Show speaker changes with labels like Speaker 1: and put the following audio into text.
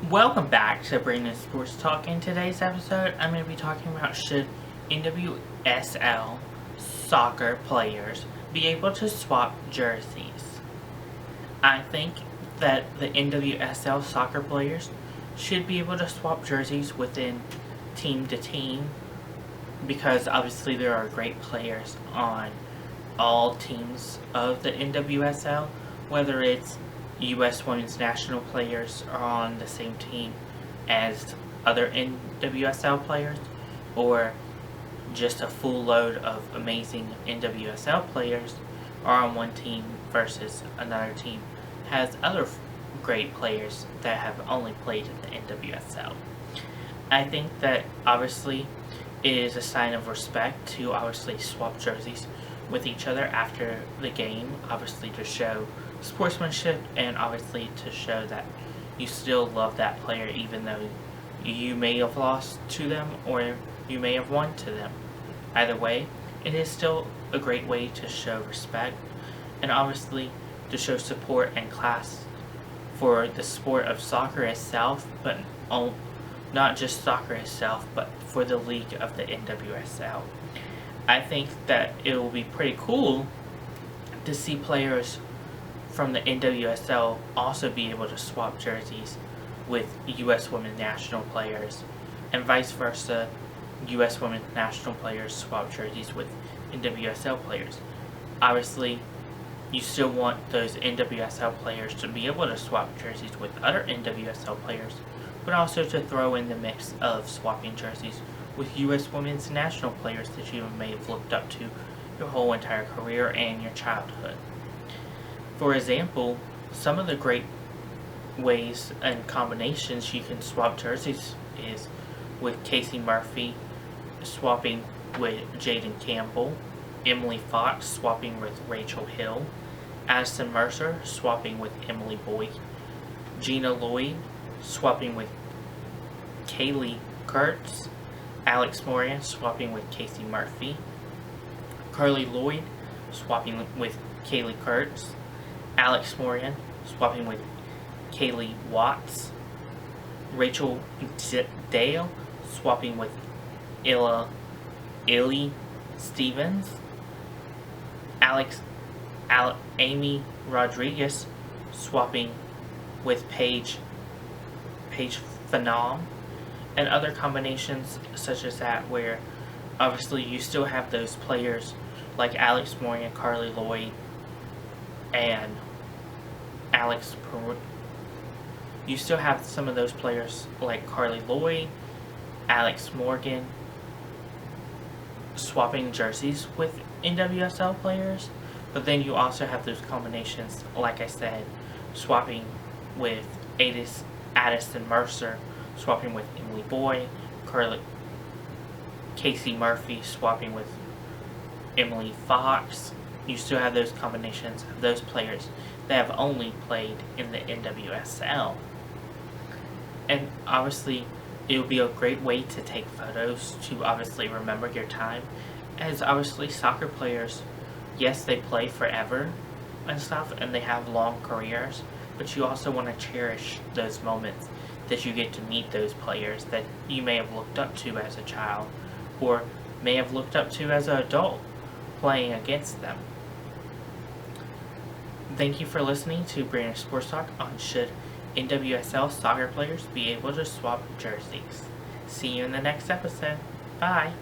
Speaker 1: Welcome back to Brandon Sports Talk. In today's episode, I'm going to be talking about should NWSL soccer players be able to swap jerseys. I think that the NWSL soccer players should be able to swap jerseys within team to team because obviously there are great players on all teams of the NWSL, whether it's U.S. women's national players are on the same team as other NWSL players, or just a full load of amazing NWSL players are on one team versus another team has other great players that have only played in the NWSL. I think that obviously it is a sign of respect to obviously swap jerseys with each other after the game, obviously to show sportsmanship and obviously to show that you still love that player even though you may have lost to them or you may have won to them. Either way, it is still a great way to show respect and obviously to show support and class for the sport of soccer itself, but not just soccer itself, but for the league of the NWSL. I think that it will be pretty cool to see players from the NWSL also be able to swap jerseys with U.S. women national players, and vice versa, U.S. women national players swap jerseys with NWSL players. Obviously, you still want those NWSL players to be able to swap jerseys with other NWSL players, but also to throw in the mix of swapping jerseys with U.S. women's national players that you may have looked up to your whole entire career and your childhood. For example, some of the great ways and combinations you can swap jerseys is with Casey Murphy swapping with Jane Campbell, Emily Fox swapping with Rachel Hill, Addisyn Merrick swapping with Emily Boyd, Gina Lloyd swapping with Kaliegh Kurtz, Alex Moran swapping with Casey Murphy, Carli Lloyd swapping with Kaliegh Kurtz, Alex Moran swapping with Kealia Watt, Rachel Dale swapping with Illy Stevens, Amy Rodriguez swapping with Paige Phenom, and other combinations such as that, where obviously you still have those players like Alex Moran, Carli Lloyd, and you still have some of those players like Carli Lloyd, Alex Morgan swapping jerseys with NWSL players, but then you also have those combinations, like I said, swapping with Addisyn Merrick, swapping with Emily Boyd, Casey Murphy swapping with Emily Fox. You still have those combinations of those players that have only played in the NWSL. And obviously, it will be a great way to take photos to obviously remember your time. As obviously soccer players, yes, they play forever and stuff, and they have long careers, but you also want to cherish those moments that you get to meet those players that you may have looked up to as a child, or may have looked up to as an adult playing against them. Thank you for listening to Brandon Sports Talk on should NWSL soccer players be able to swap jerseys. See you in the next episode. Bye.